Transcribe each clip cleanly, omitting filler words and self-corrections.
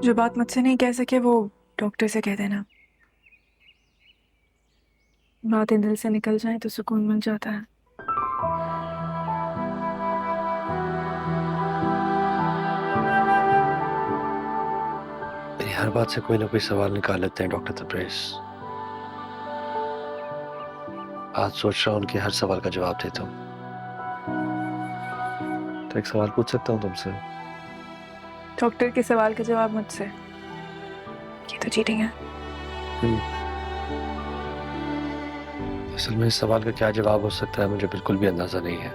जो बात मुझसे नहीं कह सके वो डॉक्टर से कह देना। बातें दिल से निकल जाए तो सुकून मिल जाता है। मेरी हर बात से कोई ना कोई सवाल निकाल लेते हैं डॉक्टर तब्रेज़। आज सोच रहा हूँ उनके हर सवाल का जवाब देता हूँ। तो एक सवाल पूछ सकता हूँ तुमसे? डॉक्टर के सवाल का जवाब मुझसे, ये तो चीटिंग है। असल में इस सवाल का क्या जवाब हो सकता है मुझे बिल्कुल भी अंदाजा नहीं है।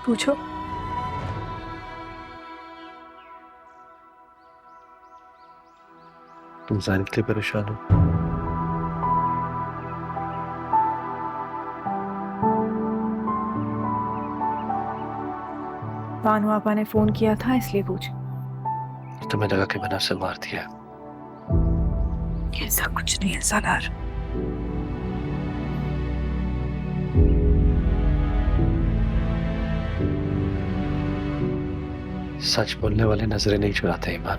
पूछो। तुम जान के लिए परेशान हो? बानू आपा ने फोन किया था इसलिए पूछ। तुम्हें लगा कि मैंने उसे मार दिया? ऐसा कुछ नहीं है सालार। सच बोलने वाले नजरें नहीं चुराते ईमान।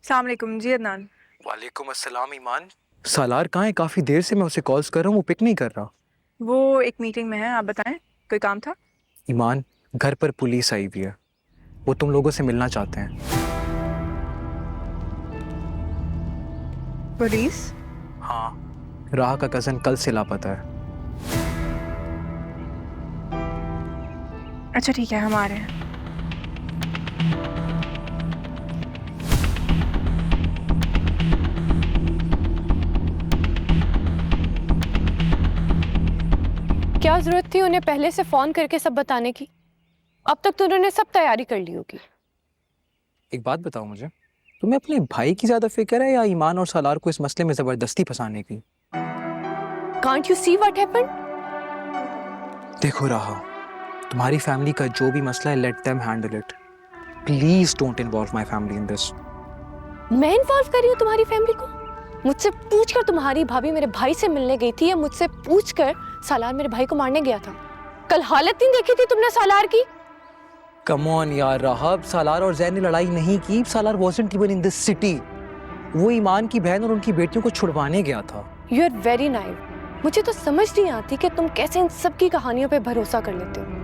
अस्सलाम वालेकुम जी अदनान। वालेकुम अस्सलाम ईमान। सालार कहाँ है? काफी देर से मैं उसे कॉल्स कर रहा हूँ, वो पिक नहीं कर रहा। वो एक मीटिंग में है, आप बताएं कोई काम था? ईमान, घर पर पुलिस आई हुई है, वो तुम लोगों से मिलना चाहते हैं। पुलिस? हाँ, राह का कजन कल से लापता है। अच्छा ठीक है, हम आ रहे हैं। क्या जरूरत थी उन्हें पहले से फोन करके सब बताने की? अब तक तो उन्होंने सब तैयारी कर ली होगी। एक बात बताओ मुझे, तुम्हें अपने भाई की ज्यादा फिक्र है या ईमान और सालार को इस मसले में जबरदस्ती फंसाने की? Can't you see what happened? देखो राहा, तुम्हारी फैमिली का जो भी मसला है, let them handle it. Please don't involve my family in this. मैं इन्वॉल्व कर रही हूँ तुम्हारी फैमिली को? मुझसे पूछकर तुम्हारी भाभी मेरे भाई से मिलने गई थी या मुझसे पूछकर सालार मेरे भाई को मारने गया था? कल हालत नहीं देखी थी तुमने सालार की? कम ऑन यार राहब, सालार और जैन ने लड़ाई नहीं की। Salaar wasn't even in this city. वो ईमान की बहन और उनकी बेटियों को छुड़वाने गया था। You are very naive. मुझे तो समझ नहीं आती कि तुम कैसे इन सब की कहानियों पे भरोसा कर लेते हो।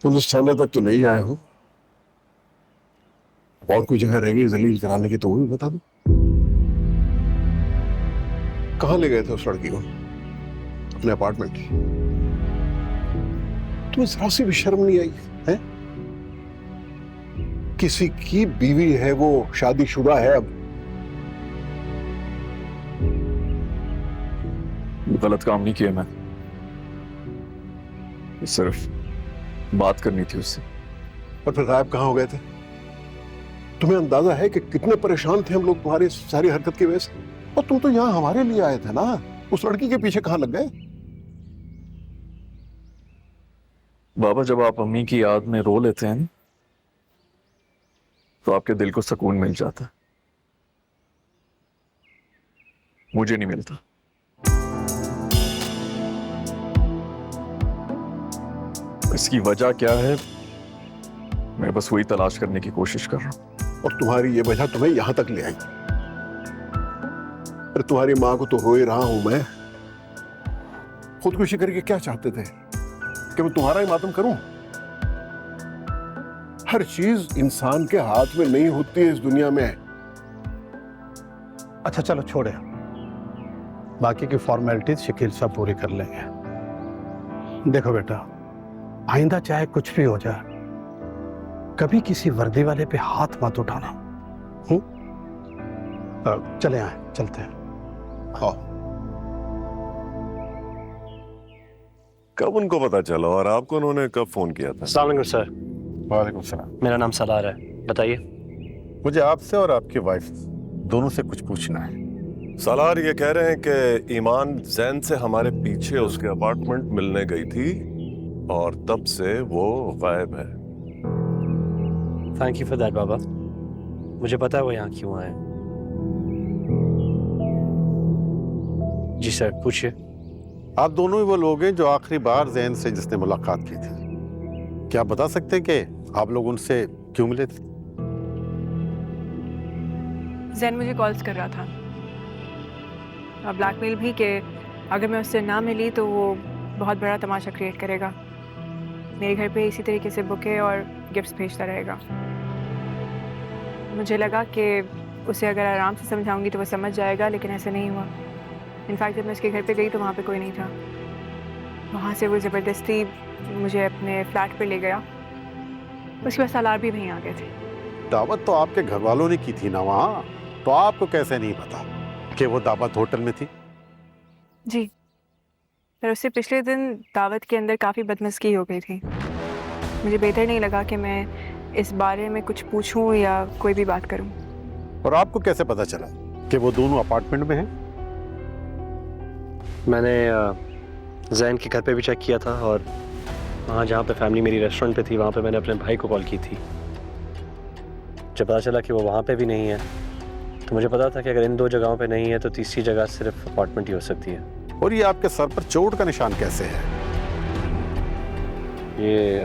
पुलिस थाने तक तो नहीं आए हो, और कोई जगह रह गई जलील कराने की तो वो भी बता दो। कहाँ ले गए थे उस लड़की को? अपने अपार्टमेंट। तुम्हें जरा सी भी शर्म नहीं आई है? किसी की बीवी है वो, शादीशुदा है। अब गलत काम नहीं किया मैं, सिर्फ बात करनी थी उससे। और फिर गायब कहाँ हो गए थे? तुम्हें अंदाजा है कि कितने परेशान थे हम लोग तुम्हारी सारी हरकत की वजह से? और तुम तो यहाँ हमारे लिए आए थे ना, उस लड़की के पीछे कहाँ लग गए? बाबा, जब आप अम्मी की याद में रो लेते हैं तो आपके दिल को सुकून मिल जाता है, मुझे नहीं मिलता। इसकी वजह क्या है, मैं बस वही तलाश करने की कोशिश कर रहा हूं। और तुम्हारी ये वजह तुम्हें यहां तक ले आई। अरे तुम्हारी मां को तो रो ही रहा हूं मैं। खुदकुशी करके क्या चाहते थे कि मैं तुम्हारा ही मातम करूं? हर चीज इंसान के हाथ में नहीं होती है इस दुनिया में। अच्छा चलो छोड़े, बाकी की फॉर्मेलिटीज शकील साहब पूरी कर लेंगे। देखो बेटा, आइंदा चाहे कुछ भी हो जाए, कभी किसी वर्दी वाले पे हाथ मत उठाना। चले आए, चलते हैं। हाँ, कब उनको पता चला और आपको उन्होंने कब फोन किया था? अस्सलाम वालेकुम सर, वालेकुम सलाम। मेरा नाम सलार है, बताइए। मुझे आपसे और आपकी वाइफ दोनों से कुछ पूछना है। सालार ये कह रहे हैं कि ईमान जैन से हमारे पीछे उसके अपार्टमेंट मिलने गई थी और तब से वो गायब है। थैंक यू फॉर दैट बाबा। मुझे पता है वो यहाँ क्यों आए। जी सर, पूछिए। आप दोनों ही वो लोग हैं जो आखिरी बार जैन से जिसने मुलाकात की थी। क्या आप बता सकते हैं कि आप लोग उनसे क्यों मिले थे? जैन मुझे कॉल्स कर रहा था और ब्लैकमेल भी कि अगर मैं उससे ना मिली तो वो बहुत बड़ा तमाशा क्रिएट करेगा, मेरे घर पे इसी तरीके से बुके और गिफ्ट्स भेजता रहेगा। मुझे लगा कि उसे अगर आराम से समझाऊंगी तो वो समझ जाएगा, लेकिन ऐसा नहीं हुआ। इनफैक्ट जब मैं उसके घर पे गई तो वहाँ पे कोई नहीं था। वहाँ से वो ज़बरदस्ती मुझे अपने फ्लैट पे ले गया। उसके बाद सालार भी वहीं आ गए थे। दावत तो आपके घर वालों ने की थी ना वहाँ, तो आपको कैसे नहीं पता कि वो दावत होटल में थी? जी, पर उससे पिछले दिन दावत के अंदर काफ़ी बदमज़गी हो गई थी। मुझे बेहतर नहीं लगा कि मैं इस बारे में कुछ पूछूं या कोई भी बात करूं। और आपको कैसे पता चला कि वो दोनों अपार्टमेंट में हैं? मैंने जैन के घर पे भी चेक किया था और वहाँ जहाँ पे फैमिली मेरी रेस्टोरेंट पे थी वहाँ पे मैंने अपने भाई को कॉल की थी। जब पता चला कि वो वहाँ पे भी नहीं है तो मुझे पता था कि अगर इन दो जगहों पे नहीं है तो तीसरी जगह सिर्फ अपार्टमेंट ही हो सकती है। और ये आपके सर पर चोट का निशान कैसे है? ये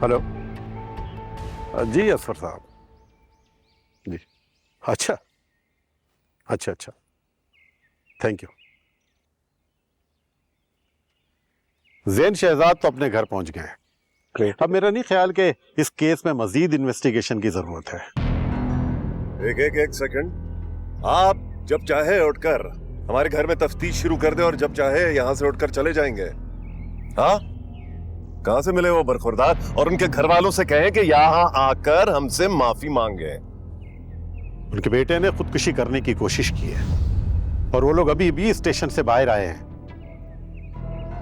हेलो जी असफर साहब जी। अच्छा अच्छा अच्छा, थैंक यू। जैन शहजाद तो अपने घर पहुंच गए हैं। ग्रेट। अब मेरा नहीं ख्याल कि इस केस में मजीद इन्वेस्टिगेशन की जरूरत है। एक सेकंड। आप जब चाहे उठकर हमारे घर में तफ्तीश शुरू कर दे और जब चाहे यहां से उठकर चले जाएंगे। हाँ, कहां से मिले वो बरखुरदार? और उनके घर वालों से कहें कि यहां आकर हमसे माफी मांगे। उनके बेटे ने खुदकुशी करने की कोशिश की है और वो लोग अभी भी स्टेशन से बाहर आए हैं।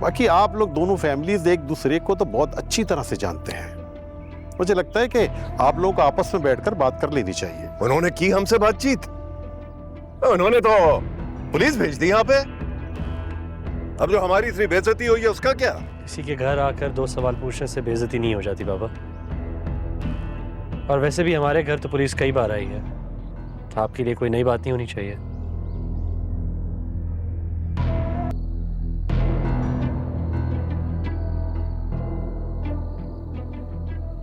बाकी आप लोग दोनों फैमिलीज एक दूसरे को तो बहुत अच्छी तरह से जानते हैं। मुझे लगता है कि आप लोग को आपस में बैठकर बात कर लेनी चाहिए। उन्होंने की हमसे बातचीत? उन्होंने तो पुलिस भेज दी यहाँ पे। अब जो हमारी इतनी बेइज्जती हुई है उसका क्या? किसी के घर आकर दो सवाल पूछने से बेइज्जती नहीं हो जाती बाबा। और वैसे भी हमारे घर तो पुलिस कई बार आई है, तो आपके लिए कोई नई बात नहीं होनी चाहिए।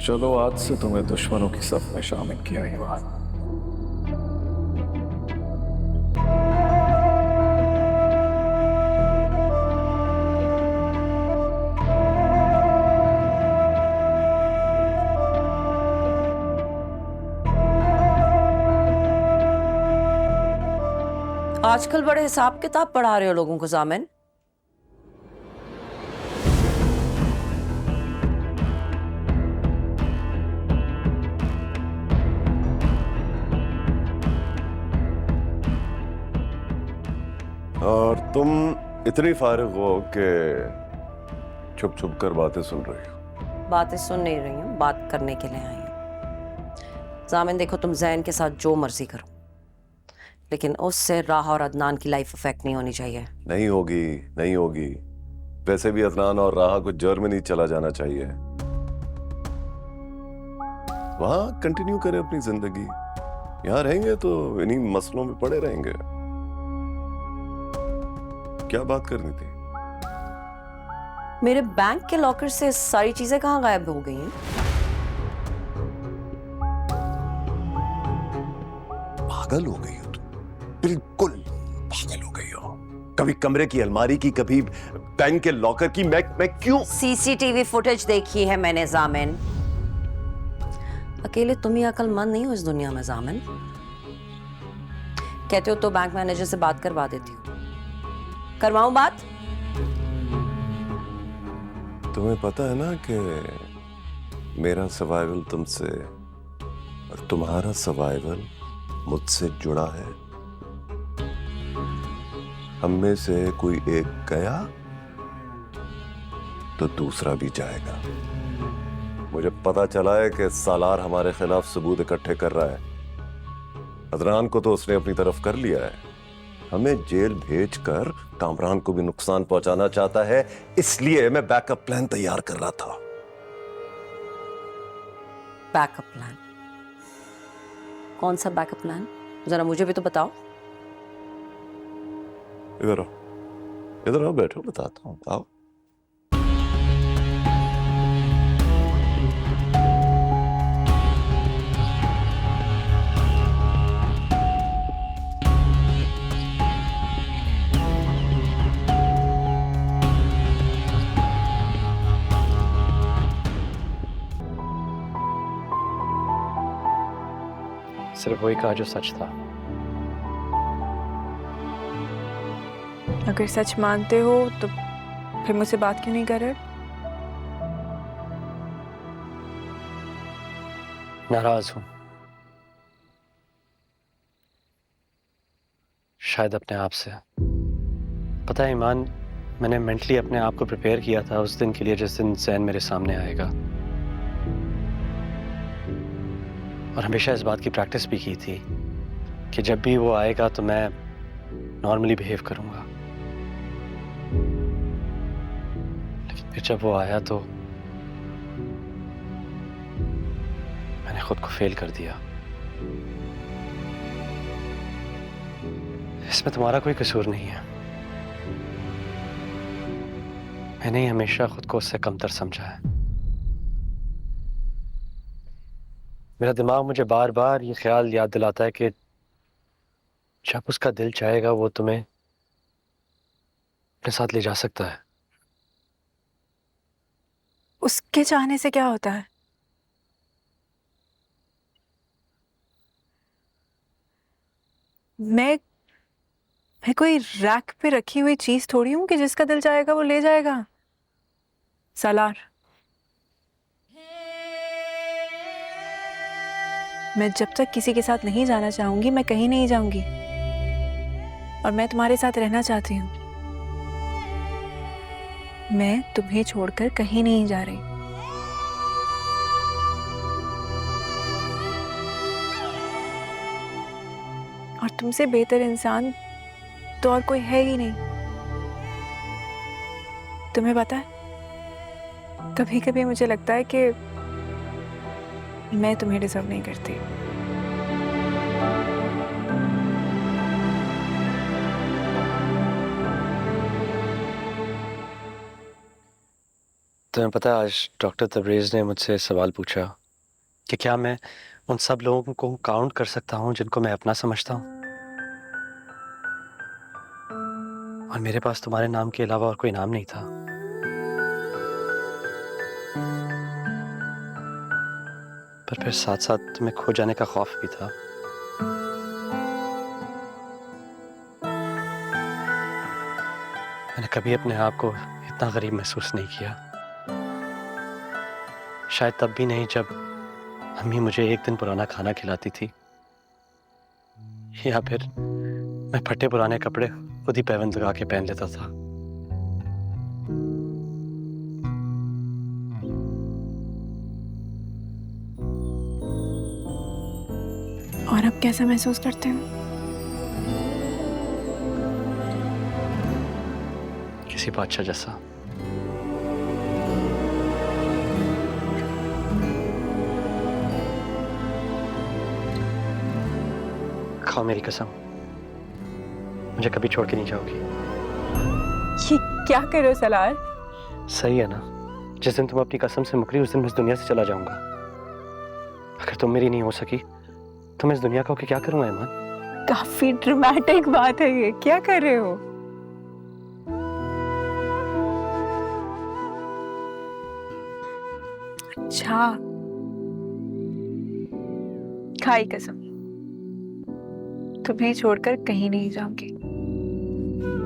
चलो आज से तुम्हें दुश्मनों की सफ में शामिल किया ही बात। आजकल बड़े हिसाब किताब पढ़ा रहे हो लोगों को जामिन। और तुम इतनी फारिग हो कि छुप छुप कर बातें सुन रही हो। बातें सुन नहीं रही हूँ, बात करने के लिए आई हूँ। जामिन देखो, तुम जैन के साथ जो मर्जी करो, लेकिन उससे राह और अदनान की लाइफ अफेक्ट नहीं होनी चाहिए। नहीं होगी, नहीं होगी। वैसे भी अदनान और राह को जर्मनी चला जाना चाहिए, वहां कंटिन्यू करें अपनी जिंदगी। यहाँ रहेंगे तो इन्हीं मसलों में पड़े रहेंगे। क्या बात करनी थी? मेरे बैंक के लॉकर से सारी चीजें कहाँ गायब हो गई हैं? पागल हो गई हो तुम, बिल्कुल पागल हो गई हो। कभी कमरे की अलमारी की, कभी बैंक के लॉकर की। मैं क्यों? सीसीटीवी फुटेज देखी है मैंने जामिन। अकेले तुम ही अक्लमंद नहीं हो इस दुनिया में जामिन। कहते हो तो बैंक मैनेजर से बात करवा देती हूँ। करवाऊं बात? तुम्हें पता है ना कि मेरा सर्वाइवल तुमसे और तुम्हारा सर्वाइवल मुझसे जुड़ा है। हम में से कोई एक गया तो दूसरा भी जाएगा। मुझे पता चला है कि सालार हमारे खिलाफ सबूत इकट्ठे कर रहा है। अदनान को तो उसने अपनी तरफ कर लिया है, हमें जेल भेजकर कामरान को भी नुकसान पहुंचाना चाहता है, इसलिए मैं बैकअप प्लान तैयार कर रहा था। Backup plan? कौन सा बैकअप प्लान? जरा मुझे भी तो बताओ। इधर आओ, बैठो, बताता हूँ, आओ। सिर्फ वही कहा जो सच था। अगर सच मानते हो तो फिर मुझसे बात क्यों नहीं कर रहे? नाराज हूं, शायद अपने आप से। पता है ईमान, मैंने मेंटली अपने आप को प्रिपेयर किया था उस दिन के लिए जिस दिन जैन मेरे सामने आएगा, और हमेशा इस बात की प्रैक्टिस भी की थी कि जब भी वो आएगा तो मैं नॉर्मली बिहेव करूंगा। लेकिन फिर जब वो आया तो मैंने खुद को फेल कर दिया। इसमें तुम्हारा कोई कसूर नहीं है, मैंने ही हमेशा खुद को उससे कमतर समझा है। मेरा दिमाग मुझे बार बार ये ख्याल याद दिलाता है कि जब उसका दिल चाहेगा वो तुम्हें अपने साथ ले जा सकता है। उसके चाहने से क्या होता है? मैं कोई रैक पे रखी हुई चीज थोड़ी हूं कि जिसका दिल चाहेगा वो ले जाएगा। सालार, मैं जब तक किसी के साथ नहीं जाना चाहूंगी मैं कहीं नहीं जाऊंगी, और मैं तुम्हारे साथ रहना चाहती हूँ। मैं तुम्हें छोड़कर कहीं नहीं जा रही। और तुमसे बेहतर इंसान तो और कोई है ही नहीं। तुम्हें पता है, कभी कभी मुझे लगता है कि मैं तुम्हें डिजर्व नहीं करती। तुम्हें पता है आज डॉक्टर तबरेज़ ने मुझसे सवाल पूछा कि क्या मैं उन सब लोगों को काउंट कर सकता हूँ जिनको मैं अपना समझता हूँ, और मेरे पास तुम्हारे नाम के अलावा और कोई नाम नहीं था। पर फिर साथ साथ तुम्हें खो जाने का खौफ भी था। मैंने कभी अपने आप को इतना गरीब महसूस नहीं किया, शायद तब भी नहीं जब अम्मी मुझे एक दिन पुराना खाना खिलाती थी, या फिर मैं फटे पुराने कपड़े खुद ही पैबंद लगा के पहन लेता था। और अब कैसा महसूस करते हो? किसी बादशाह जैसा। खाओ मेरी कसम, मुझे कभी छोड़ के नहीं जाओगी। ये क्या कर रहे हो सलार? सही है ना, जिस दिन तुम अपनी कसम से मुकरी उस दिन मैं इस दुनिया से चला जाऊंगा। अगर तुम मेरी नहीं हो सकी तो मैं इस दुनिया का होके क्या करूंगा ईमान? काफी ड्रामेटिक बात है ये, क्या कर रहे हो? अच्छा, खाई कसम, तुम्हें छोड़कर कहीं नहीं जाऊंगी।